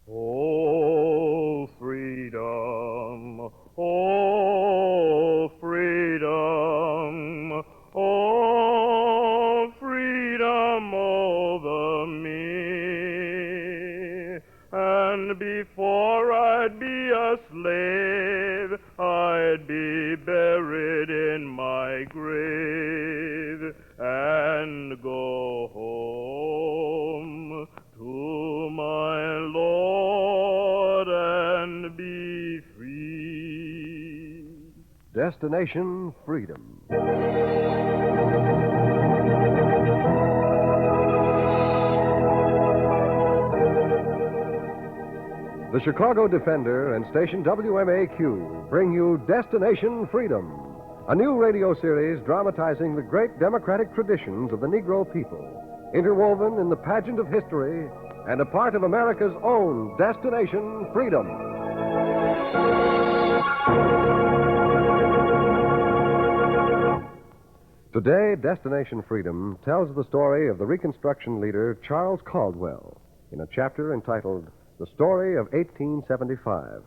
Oh, freedom, oh, freedom, oh, freedom over me. And before I'd be a slave, I'd be buried in my grave and go home to my Lord and be free. Destination Freedom. The Chicago Defender and station WMAQ bring you Destination Freedom, a new radio series dramatizing the great democratic traditions of the Negro people, interwoven in the pageant of history and a part of America's own Destination Freedom. Today, Destination Freedom tells the story of the Reconstruction leader Charles Caldwell in a chapter entitled The Story of 1875.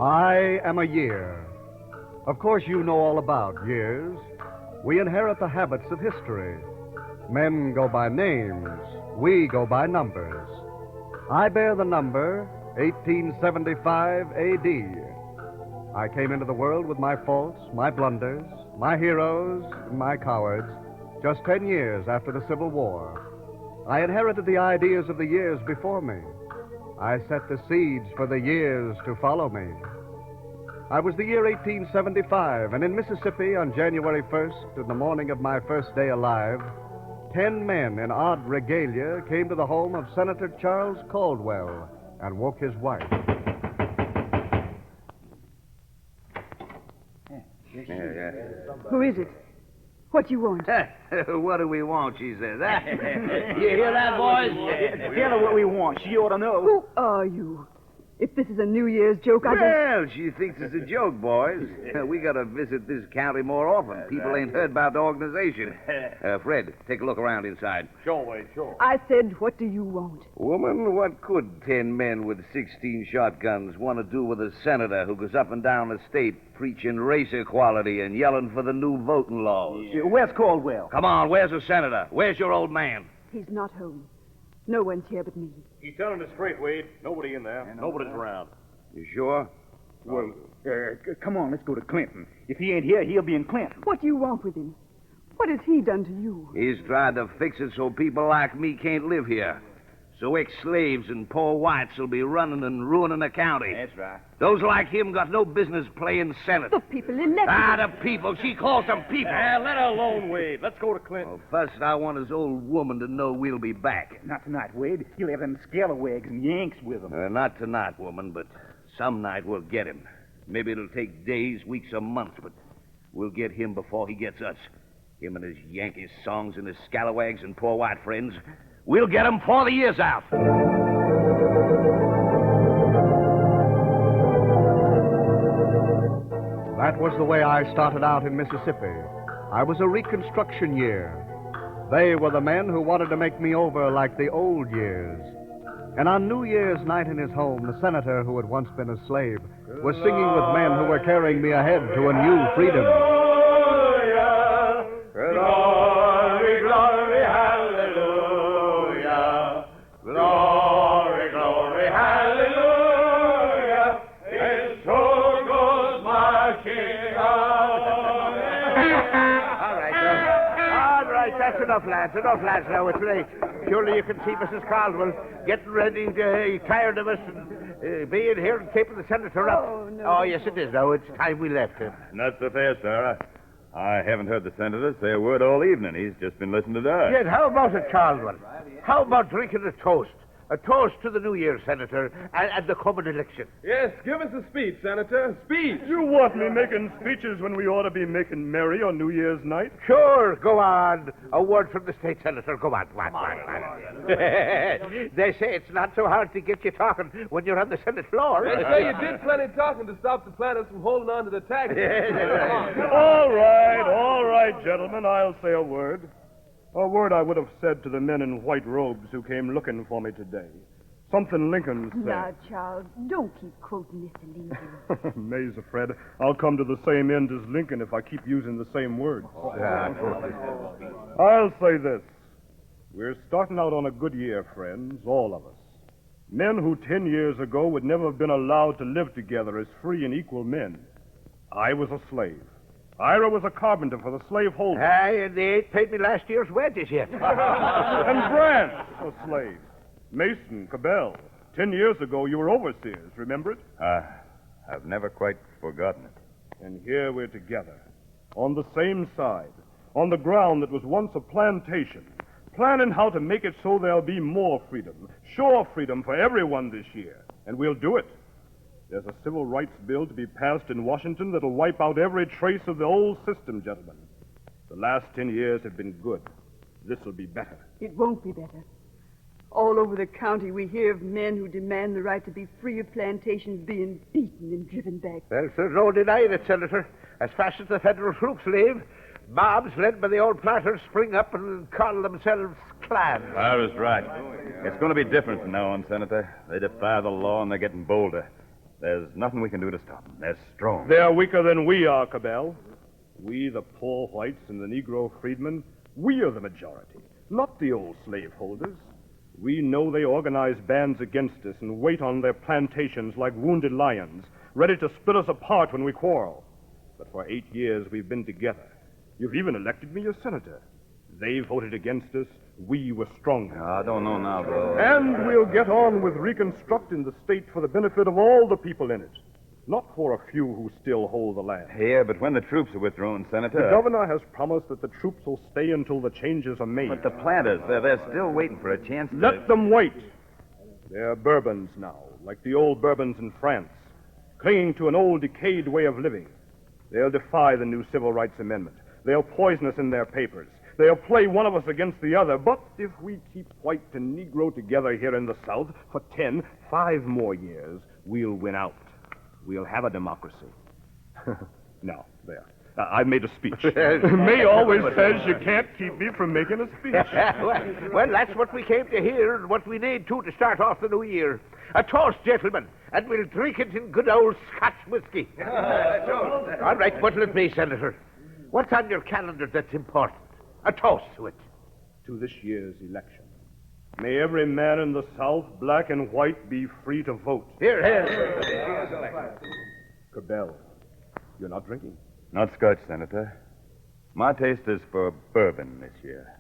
I am a year. Of course, you know all about years. We inherit the habits of history. Men go by names. We go by numbers. I bear the number 1875 A.D. I came into the world with my faults, my blunders, my heroes, and my cowards, just 10 years after the Civil War. I inherited the ideas of the years before me. I set the seeds for the years to follow me. I was the year 1875, and in Mississippi on January 1st, in the morning of my first day alive, 10 men in odd regalia came to the home of Senator Charles Caldwell and woke his wife. Who is it? What do you want? What do we want, she says. You hear that, boys? Tell her what we want. She ought to know. Who are you? If this is a New Year's joke, I don't... Well, she thinks it's a joke, boys. We got to visit this county more often. People ain't heard about the organization. Fred, take a look around inside. Sure, Wade, sure. I said, what do you want? Woman, what could 10 men with 16 shotguns want to do with a senator who goes up and down the state preaching race equality and yelling for the new voting laws? Where's Caldwell? Come on, where's the senator? Where's your old man? He's not home. No one's here but me. He's telling us straight, Wade. Nobody in there. Nobody's around. You sure? Well, come on, let's go to Clinton. If he ain't here, he'll be in Clinton. What do you want with him? What has he done to you? He's tried to fix it so people like me can't live here. So ex-slaves and poor whites will be running and ruining the county. That's right. Those like him got no business playing Senate. The people elected The people. She calls them people. Let her alone, Wade. Let's go to Clinton. Well, first, I want his old woman to know we'll be back. Not tonight, Wade. He'll have them scalawags and Yanks with him. Not tonight, woman, but some night we'll get him. Maybe it'll take days, weeks, or months, but we'll get him before he gets us. Him and his Yankee songs and his scalawags and poor white friends. We'll get him before the year's out. That was the way I started out in Mississippi. I was a Reconstruction year. They were the men who wanted to make me over like the old years. And on New Year's night in his home, the senator who had once been a slave was singing with men who were carrying me ahead to a new freedom. Glory, glory, hallelujah. Glory, glory, hallelujah. And so goes my king. All right, that's enough, lads. Enough, lads. Now it's late. Surely you can see Mrs. Caldwell getting ready, tired of us, and being here and keeping the senator up. Oh, no. Oh, yes, it is, though. It's time we left him. Not so fast, Sarah. I haven't heard the senator say a word all evening. He's just been listening to us. Yes, how about it, Caldwell? How about drinking a toast A toast to the New Year, Senator, and the coming election. Yes, give us a speech, Senator. Speech. You want me making speeches when we ought to be making merry on New Year's night? Sure, go on. A word from the state senator. Go on. Go on. They say it's not so hard to get you talking when you're on the Senate floor. They say you did plenty talking to stop the planters from holding on to the tax. All right, gentlemen, I'll say a word. A word I would have said to the men in white robes who came looking for me today. Something Lincoln said. Now, Charles, don't keep quoting Mr. Lincoln. Mazer, Fred, I'll come to the same end as Lincoln if I keep using the same words. I'll say this. We're starting out on a good year, friends, all of us. Men who 10 years ago would never have been allowed to live together as free and equal men. I was a slave. Ira was a carpenter for the slaveholder. Aye, and they ain't paid me last year's wages yet. And Brant, a slave. Mason, Cabell. 10 years ago, you were overseers, remember it? I've never quite forgotten it. And here we're together, on the same side, on the ground that was once a plantation, planning how to make it so there'll be more freedom, sure freedom for everyone this year. And we'll do it. There's a civil rights bill to be passed in Washington that'll wipe out every trace of the old system, gentlemen. The last 10 years have been good. This will be better. It won't be better. All over the county, we hear of men who demand the right to be free of plantations being beaten and driven back. Well, there's no denying it, Senator. As fast as the federal troops leave, mobs led by the old planters spring up and call themselves clans. Ira's right. It's going to be different from now on, Senator. They defy the law and they're getting bolder. There's nothing we can do to stop them. They're strong. They're weaker than we are, Cabell. We, the poor whites and the Negro freedmen, we are the majority, not the old slaveholders. We know they organize bands against us and wait on their plantations like wounded lions, ready to split us apart when we quarrel. But for 8 years we've been together. You've even elected me your senator. They voted against us. We were stronger. I don't know now, bro. And we'll get on with reconstructing the state for the benefit of all the people in it, not for a few who still hold the land. Yeah, but when the troops are withdrawn, Senator... The governor has promised that the troops will stay until the changes are made. But the planters, they're still waiting for a chance to... Let them wait. They're Bourbons now, like the old Bourbons in France, clinging to an old decayed way of living. They'll defy the new Civil Rights Amendment. They'll poison us in their papers. They'll play one of us against the other. But if we keep white and Negro together here in the South for 5 more years, we'll win out. We'll have a democracy. Now, there. I've made a speech. May always says you can't keep me from making a speech. well, that's what we came to hear and what we need, too, to start off the new year. A toast, gentlemen, and we'll drink it in good old Scotch whiskey. All right, what'll it be, Senator? What's on your calendar that's important? A toast to it. To this year's election. May every man in the South, black and white, be free to vote. Here, here. Cabell, you're not drinking? Not Scotch, Senator. My taste is for bourbon this year.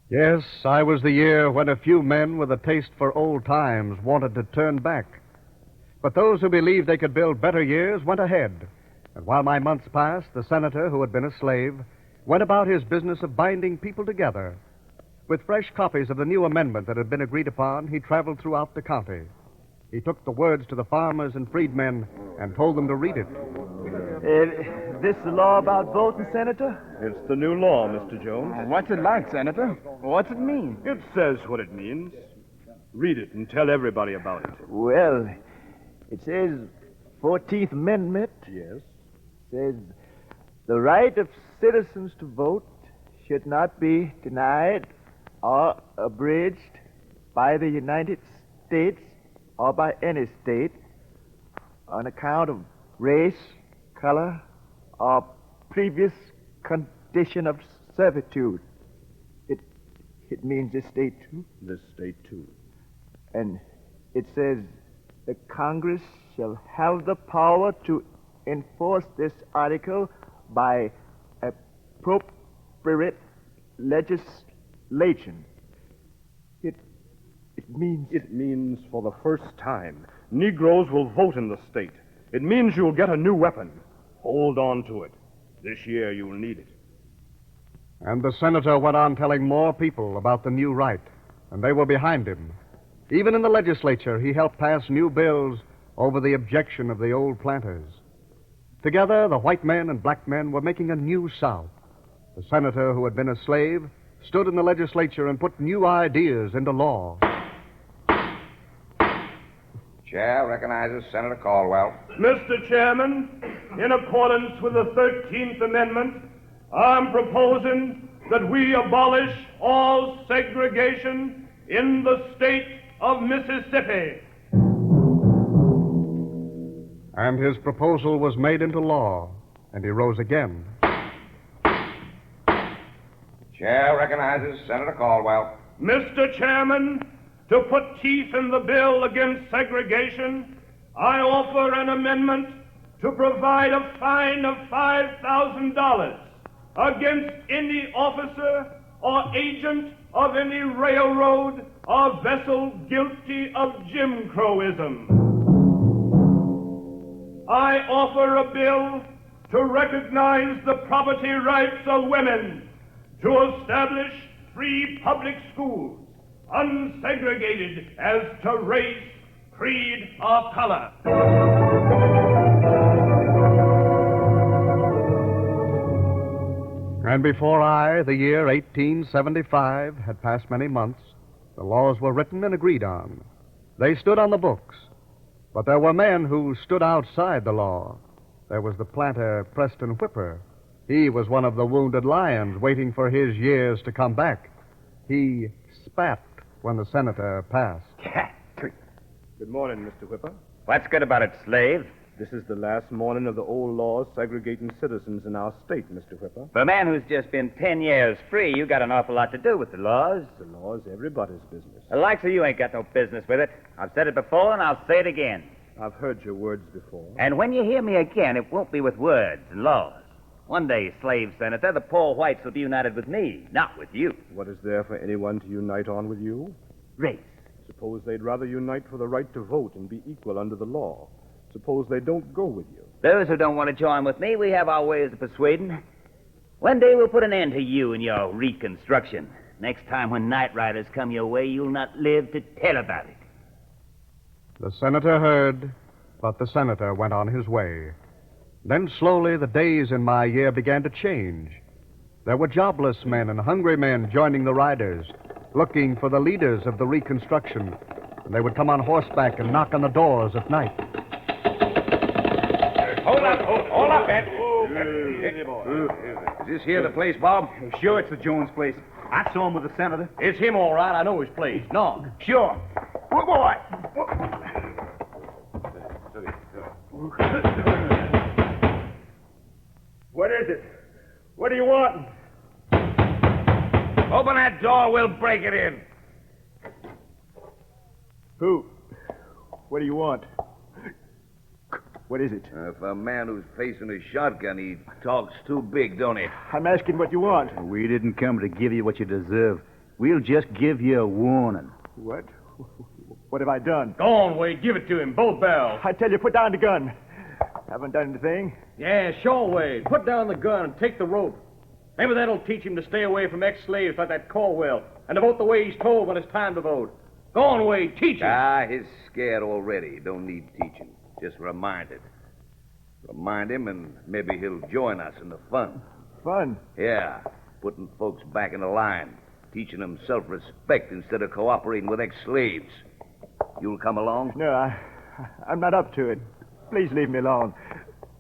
Yes, I was the year when a few men with a taste for old times wanted to turn back. But those who believed they could build better years went ahead. And while my months passed, the senator, who had been a slave, went about his business of binding people together. With fresh copies of the new amendment that had been agreed upon, he traveled throughout the county. He took the words to the farmers and freedmen and told them to read it. This the law about voting, Senator? It's the new law, Mr. Jones. What's it like, Senator? What's it mean? It says what it means. Read it and tell everybody about it. Well, it says 14th Amendment. Yes. Says the right of citizens to vote should not be denied or abridged by the United States or by any state on account of race, color, or previous condition of servitude. It means this state, too. This state, too. And it says the Congress shall have the power to enforce this article by appropriate legislation. It means for the first time, Negroes will vote in the state. It means you'll get a new weapon. Hold on to it. This year you'll need it. And the senator went on telling more people about the new right. and they were behind him. Even in the legislature, he helped pass new bills over the objection of the old planters. Together, the white men and black men were making a new South. The senator who had been a slave stood in the legislature and put new ideas into law. Chair recognizes Senator Caldwell. Mr. Chairman, in accordance with the 13th Amendment, I'm proposing that we abolish all segregation in the state of Mississippi. And his proposal was made into law, and he rose again. Chair recognizes Senator Caldwell. Mr. Chairman, to put teeth in the bill against segregation, I offer an amendment to provide a fine of $5,000 against any officer or agent of any railroad or vessel guilty of Jim Crowism. I offer a bill to recognize the property rights of women, to establish free public schools, unsegregated as to race, creed, or color. And before the year 1875, had passed many months, the laws were written and agreed on. They stood on the books. But there were men who stood outside the law. There was the planter Preston Whipper. He was one of the wounded lions waiting for his years to come back. He spat when the senator passed. Good morning, Mr. Whipper. What's good about it, slave? This is the last morning of the old laws segregating citizens in our state, Mr. Whipper. For a man who's just been 10 years free, you got an awful lot to do with the laws. The law's everybody's business. The likes of you ain't got no business with it. I've said it before, and I'll say it again. I've heard your words before. And when you hear me again, it won't be with words and laws. One day, slave senator, the poor whites will be united with me, not with you. What is there for anyone to unite on with you? Race. Suppose they'd rather unite for the right to vote and be equal under the law. Suppose they don't go with you. Those who don't want to join with me, we have our ways of persuading. One day we'll put an end to you and your Reconstruction. Next time when night riders come your way, you'll not live to tell about it. The senator heard, but the senator went on his way. Then slowly the days in my year began to change. There were jobless men and hungry men joining the riders, looking for the leaders of the Reconstruction. And they would come on horseback and knock on the doors at night. Hold up, Ed. Is this here the place, Bob? Sure, it's the Jones place. I saw him with the senator. It's him, all right. I know his place. No. Sure. Good boy. What is it? What do you want? Open that door, we'll break it in. Who? What do you want? What is it? For a man who's facing a shotgun, he talks too big, don't he? I'm asking what you want. We didn't come to give you what you deserve. We'll just give you a warning. What? What have I done? Go on, Wade. Give it to him. Both barrels. I tell you, put down the gun. Haven't done anything. Yeah, sure, Wade. Put down the gun and take the rope. Maybe that'll teach him to stay away from ex-slaves like that Caldwell and to vote the way he's told when it's time to vote. Go on, Wade. Teach him. He's scared already. Don't need teaching. Just remind it. Remind him, and maybe he'll join us in the fun. Fun? Yeah. Putting folks back in the line. Teaching them self-respect instead of cooperating with ex-slaves. You'll come along? No, I'm not up to it. Please leave me alone.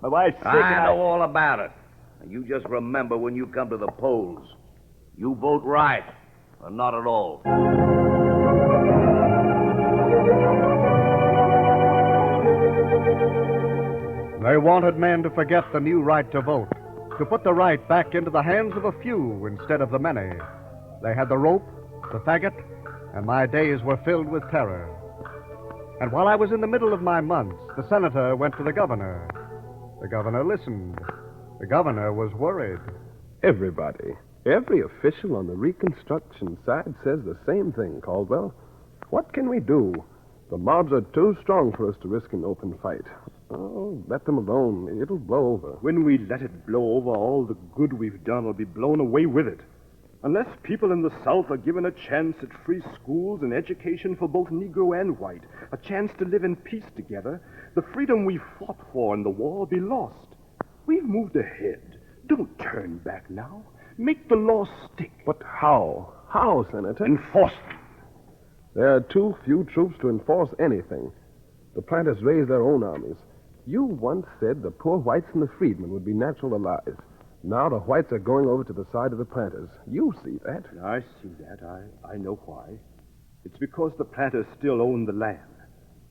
My wife's sick. I know all about it. You just remember when you come to the polls. You vote right, or not at all. They wanted men to forget the new right to vote, to put the right back into the hands of a few instead of the many. They had the rope, the faggot, and my days were filled with terror. And while I was in the middle of my months, the senator went to the governor. The governor listened. The governor was worried. Everybody, every official on the Reconstruction side says the same thing, Caldwell. What can we do? The mobs are too strong for us to risk an open fight. Oh, let them alone. It'll blow over. When we let it blow over, all the good we've done will be blown away with it. Unless people in the South are given a chance at free schools and education for both Negro and white, a chance to live in peace together, the freedom we fought for in the war will be lost. We've moved ahead. Don't turn back now. Make the law stick. But how? How, Senator? Enforce them. There are too few troops to enforce anything. The planters raised their own armies. You once said the poor whites and the freedmen would be natural allies. Now the whites are going over to the side of the planters. You see that. I see that. I know why. It's because the planters still own the land.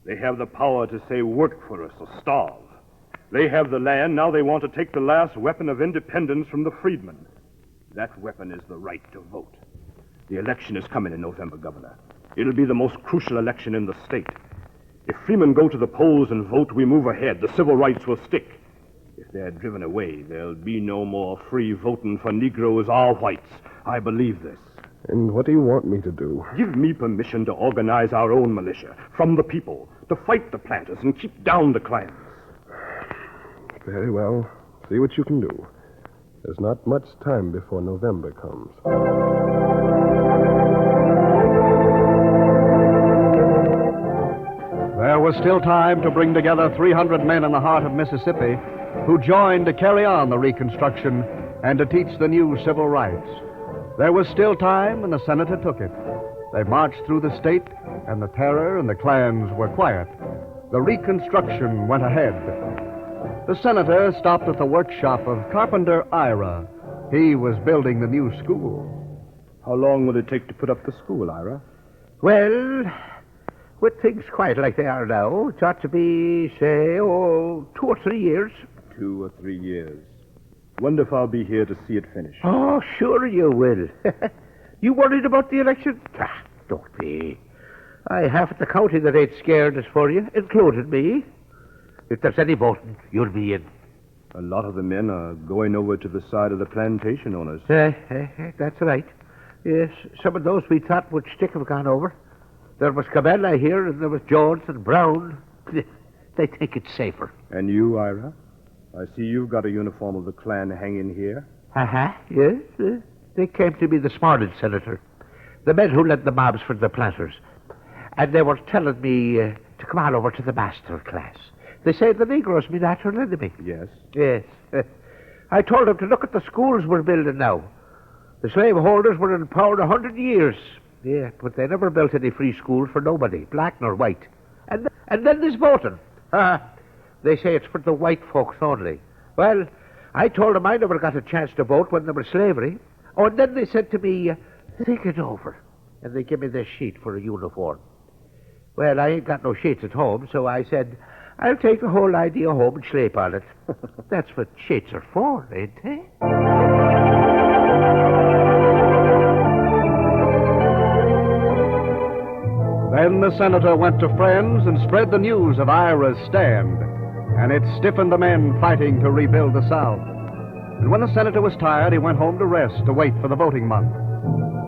They have the power to say, work for us or starve. They have the land. Now they want to take the last weapon of independence from the freedmen. That weapon is the right to vote. The election is coming in November, Governor. It'll be the most crucial election in the state. If freemen go to the polls and vote, we move ahead. The civil rights will stick. If they're driven away, there'll be no more free voting for Negroes or whites. I believe this. And what do you want me to do? Give me permission to organize our own militia from the people, to fight the planters and keep down the clans. Very well. See what you can do. There's not much time before November comes. There was still time to bring together 300 men in the heart of Mississippi who joined to carry on the Reconstruction and to teach the new civil rights. There was still time, and the senator took it. They marched through the state, and the terror and the clans were quiet. The Reconstruction went ahead. The senator stopped at the workshop of Carpenter Ira. He was building the new school. How long will it take to put up the school, Ira? Well, with things quiet like they are now, it ought to be, say, 2 or 3 years. 2 or 3 years. Wonder if I'll be here to see it finish. Oh, sure you will. You worried about the election? Don't be. I half the county that ain't scared as for you, including me. If there's any voting, you'll be in. A lot of the men are going over to the side of the plantation owners. That's right. Yes, some of those we thought would stick have gone over. There was Cabell, I hear, and there was Jones and Brown. They think it's safer. And you, Ira? I see you've got a uniform of the Klan hanging here. Yes. They came to me this morning, Senator. The men who led the mobs for the planters. And they were telling me to come on over to the master class. They say the Negroes be natural enemy. Yes. Yes. I told them to look at the schools we're building now. The slaveholders were in power 100 years. Yeah, but they never built any free schools for nobody, black nor white. And then there's voting. They say it's for the white folks only. Well, I told them I never got a chance to vote when there was slavery. Oh, and then they said to me, think it over. And they give me this sheet for a uniform. Well, I ain't got no sheets at home, so I said, I'll take the whole idea home and sleep on it. That's what sheets are for, ain't they? Then the senator went to friends and spread the news of Ira's stand, and it stiffened the men fighting to rebuild the South. And when the senator was tired, he went home to rest, to wait for the voting month.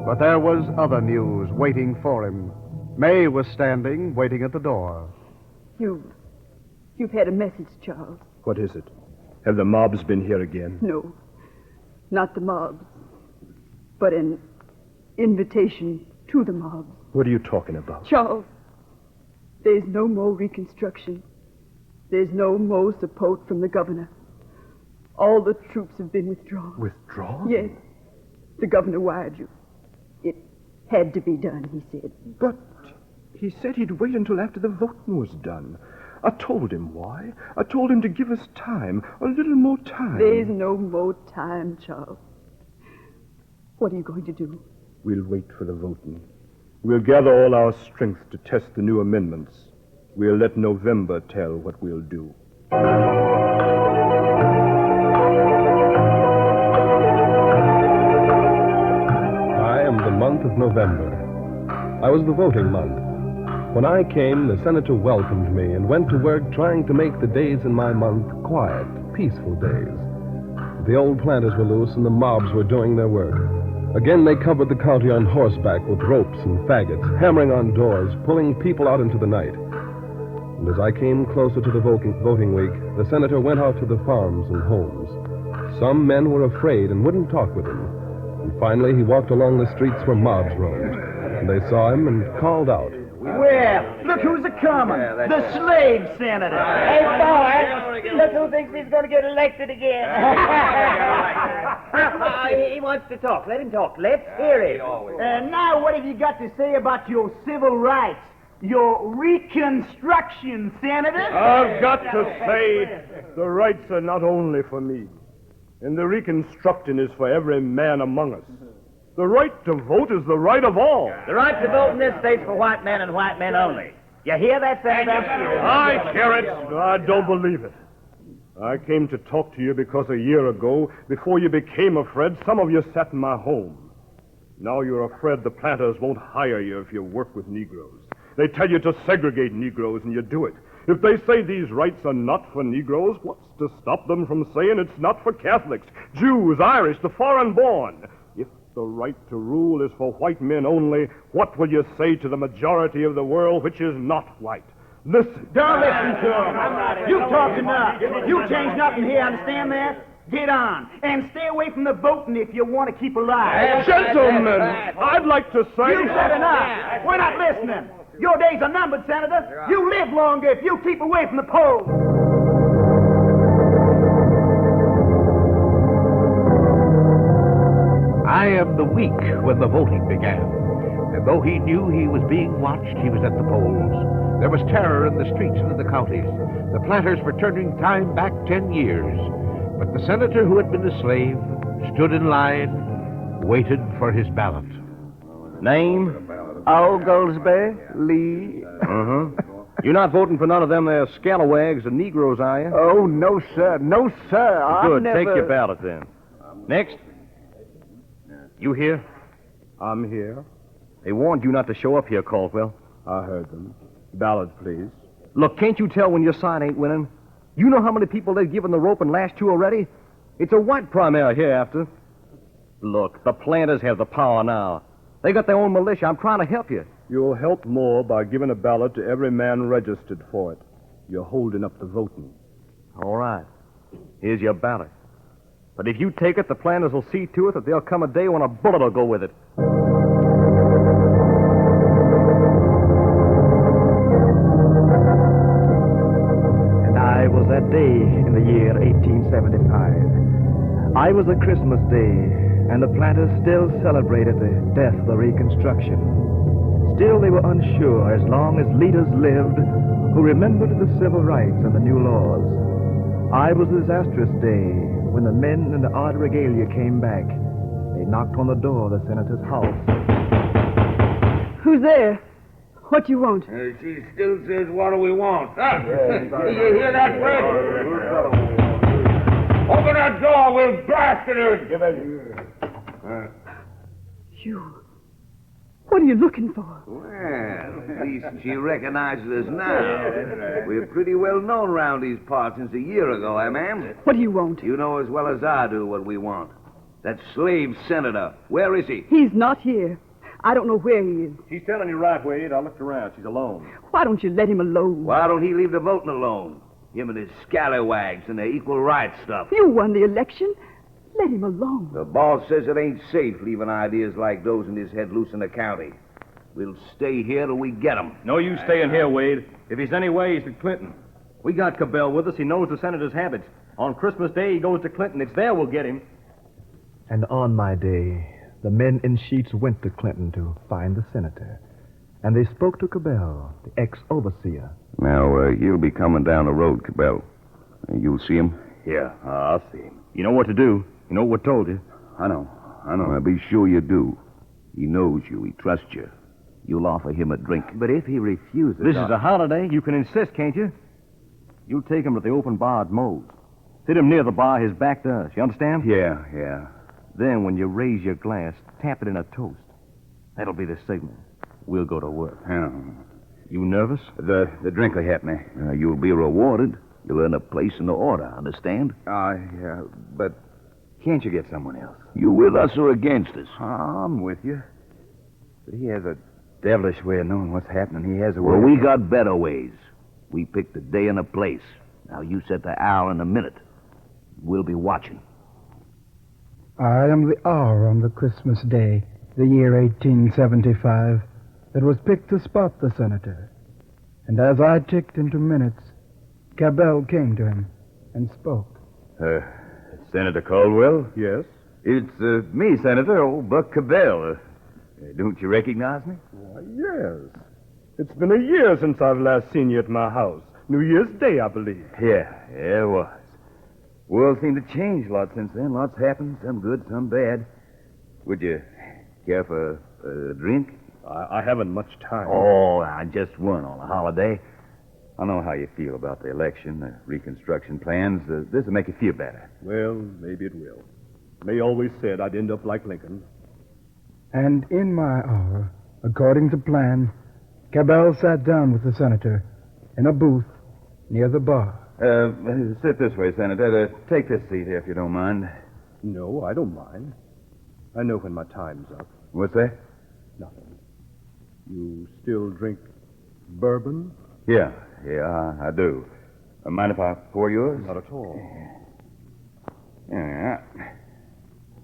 But there was other news waiting for him. May was standing, waiting at the door. You've had a message, Charles. What is it? Have the mobs been here again? No, not the mobs, but an invitation to the mobs. What are you talking about? Charles, there's no more Reconstruction. There's no more support from the governor. All the troops have been withdrawn. Withdrawn? Yes. The governor wired you. It had to be done, he said. But he said he'd wait until after the voting was done. I told him why. I told him to give us time, a little more time. There's no more time, Charles. What are you going to do? We'll wait for the voting. We'll gather all our strength to test the new amendments. We'll let November tell what we'll do. I am the month of November. I was the voting month. When I came, the senator welcomed me and went to work trying to make the days in my month quiet, peaceful days. The old planters were loose and the mobs were doing their work. Again, they covered the county on horseback with ropes and faggots, hammering on doors, pulling people out into the night. And as I came closer to the voting week, the senator went out to the farms and homes. Some men were afraid and wouldn't talk with him. And finally, he walked along the streets where mobs roamed. And they saw him and called out. Well, look who's a-coming. The slave senator. Hey, boy, look who thinks he's going to get elected again. He wants to talk. Let him talk. Let's hear it. Now, what have you got to say about your civil rights? Your Reconstruction, Senator? I've got to say, the rights are not only for me. And the Reconstruction is for every man among us. The right to vote is the right of all. The right to vote in this state's for white men and white men only. You hear that, Senator? I hear it. I don't believe it. I came to talk to you because a year ago, before you became afraid, some of you sat in my home. Now you're afraid the planters won't hire you if you work with Negroes. They tell you to segregate Negroes, and you do it. If they say these rights are not for Negroes, what's to stop them from saying it's not for Catholics, Jews, Irish, the foreign-born? If the right to rule is for white men only, what will you say to the majority of the world which is not white? Listen. Don't listen to him. You talk enough. You change nothing here, understand that? Get on. And stay away from the voting if you want to keep alive. Gentlemen, I'd like to say... You said enough. We're not listening. Your days are numbered, Senator. You live longer if you keep away from the polls. I am the week when the voting began. And though he knew he was being watched, he was at the polls. There was terror in the streets and in the counties. The planters were turning time back 10 years. But the senator who had been a slave stood in line, waited for his ballot. Name? Oglesby Lee. You're not voting for none of them there scalawags or Negroes, are you? Oh, no, sir. No, sir. I Good. never... Take your ballot, then. Next. You here? I'm here. They warned you not to show up here, Caldwell. I heard them. Ballot, please. Look, can't you tell when your side ain't winning? You know how many people they've given the rope and lashed to already? It's a white primary hereafter. Look, the planters have the power now. They got their own militia. I'm trying to help you. You'll help more by giving a ballot to every man registered for it. You're holding up the voting. All right. Here's your ballot. But if you take it, the planters will see to it that there'll come a day when a bullet will go with it. And I was that day in the year 1875. I was a Christmas day, and the planters still celebrated the death of the Reconstruction. Still, they were unsure as long as leaders lived who remembered the civil rights and the new laws. I was a disastrous day when the men in the odd regalia came back. They knocked on the door of the senator's house. Who's there? What do you want? She still says, what do we want? You hear that, Fred? Open that door, we'll blast it in. Give it. You. What are you looking for? Well, at least she recognizes us now. We're pretty well known around these parts since a year ago, eh, ma'am? What do you want? You know as well as I do what we want. That slave senator. Where is he? He's not here. I don't know where he is. She's telling you right, Wade. I looked around. She's alone. Why don't you let him alone? Why don't he leave the voting alone? Him and his scallywags and their equal rights stuff. You won the election. Let him alone. The boss says it ain't safe leaving ideas like those in his head loose in the county. We'll stay here till we get him. No use staying here, Wade. If he's any way, he's to Clinton. We got Cabell with us. He knows the senator's habits. On Christmas Day, he goes to Clinton. It's there we'll get him. And on my day, the men in sheets went to Clinton to find the senator. And they spoke to Cabell, the ex-overseer. Now, he'll be coming down the road, Cabell. You'll see him? Yeah, I'll see him. You know what to do. You know what told you. I know. Well, be sure you do. He knows you. He trusts you. You'll offer him a drink. But if he refuses... This is a holiday. You can insist, can't you? You'll take him to the open bar at Moe's. Sit him near the bar, his back to us. You understand? Yeah. Then, when you raise your glass, tap it in a toast. That'll be the signal. We'll go to work. Yeah. You nervous? The drink will help me. You'll be rewarded. You'll earn a place in the order, understand? Yeah, but can't you get someone else? You with us or against us? I'm with you. But he has a devilish way of knowing what's happening. He has a way... Well, we got better ways. We picked a day and a place. Now, you set the hour and a minute. We'll be watching. I am the hour on the Christmas day, the year 1875, that was picked to spot the senator. And as I ticked into minutes, Cabell came to him and spoke. Senator Caldwell? Yes? It's me, Senator, old Buck Cabell. Don't you recognize me? Why, yes. It's been a year since I've last seen you at my house. New Year's Day, I believe. Yeah, it was. World seemed to change a lot since then. Lots happened, some good, some bad. Would you care for a drink? I haven't much time. Oh, just one on a holiday. I know how you feel about the election, the Reconstruction plans. This will make you feel better. Well, maybe it will. May always said I'd end up like Lincoln. And in my hour, according to plan, Cabell sat down with the senator in a booth near the bar. Sit this way, Senator. Take this seat here, if you don't mind. No, I don't mind. I know when my time's up. What's that? Nothing. You still drink bourbon? Yeah, I do. Mind if I pour yours? Not at all. Yeah.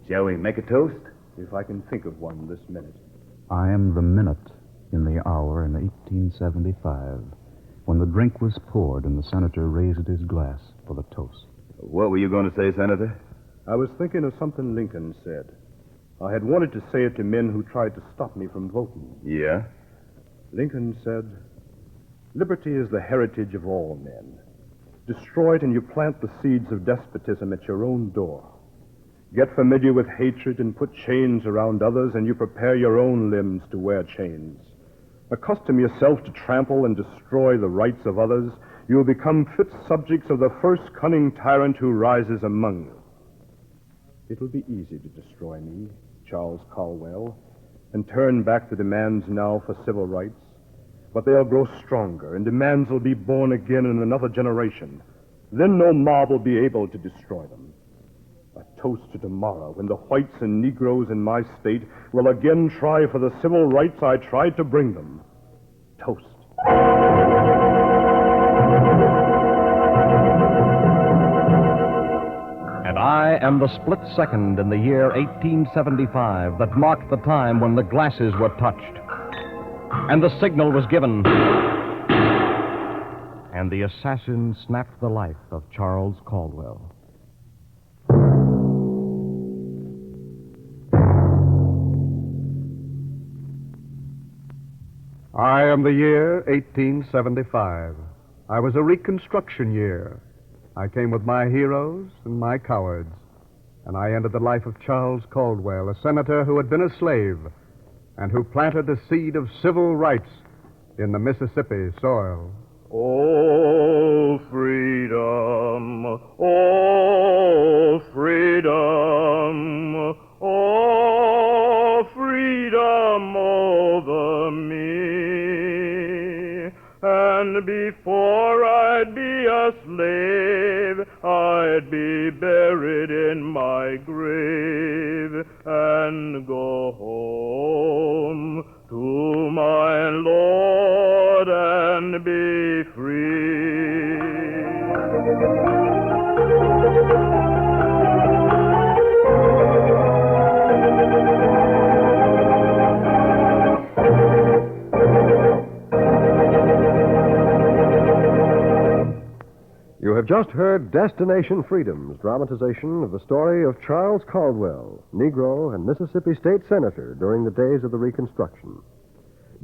Shall we make a toast? If I can think of one this minute. I am the minute in the hour in 1875 when the drink was poured and the senator raised his glass for the toast. What were you going to say, Senator? I was thinking of something Lincoln said. I had wanted to say it to men who tried to stop me from voting. Yeah? Lincoln said, "Liberty is the heritage of all men. Destroy it and you plant the seeds of despotism at your own door. Get familiar with hatred and put chains around others, and you prepare your own limbs to wear chains. Accustom yourself to trample and destroy the rights of others. You will become fit subjects of the first cunning tyrant who rises among you. It will be easy to destroy me, Charles Caldwell, and turn back the demands now for civil rights. But they'll grow stronger, and demands will be born again in another generation. Then no mob will be able to destroy them. A toast to tomorrow, when the whites and Negroes in my state will again try for the civil rights I tried to bring them. Toast." And I am the split second in the year 1875 that marked the time when the glasses were touched, and the signal was given, and the assassin snapped the life of Charles Caldwell. I am the year 1875. I was a Reconstruction year. I came with my heroes and my cowards, and I ended the life of Charles Caldwell, a senator who had been a slave and who planted the seed of civil rights in the Mississippi soil. Oh, freedom, oh, freedom, oh, freedom over me. And before I'd be a slave, I'd be buried in my grave and go home to my Lord and be free. You have just heard Destination Freedom's dramatization of the story of Charles Caldwell, Negro and Mississippi State Senator during the days of the Reconstruction.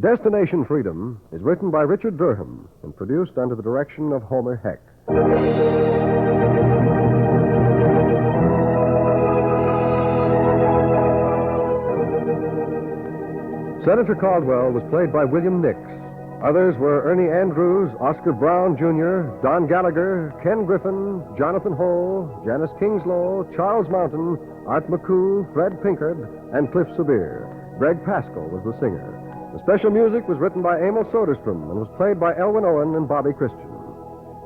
Destination Freedom is written by Richard Durham and produced under the direction of Homer Heck. Senator Caldwell was played by William Nix. Others were Ernie Andrews, Oscar Brown Jr., Don Gallagher, Ken Griffin, Jonathan Hull, Janice Kingslow, Charles Mountain, Art McCoo, Fred Pinkard, and Cliff Sabir. Greg Pascal was the singer. The special music was written by Emil Soderstrom and was played by Elwin Owen and Bobby Christian.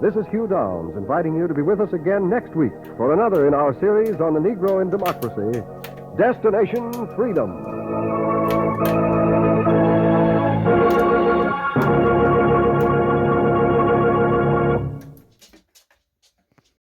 This is Hugh Downs inviting you to be with us again next week for another in our series on the Negro in Democracy, Destination Freedom.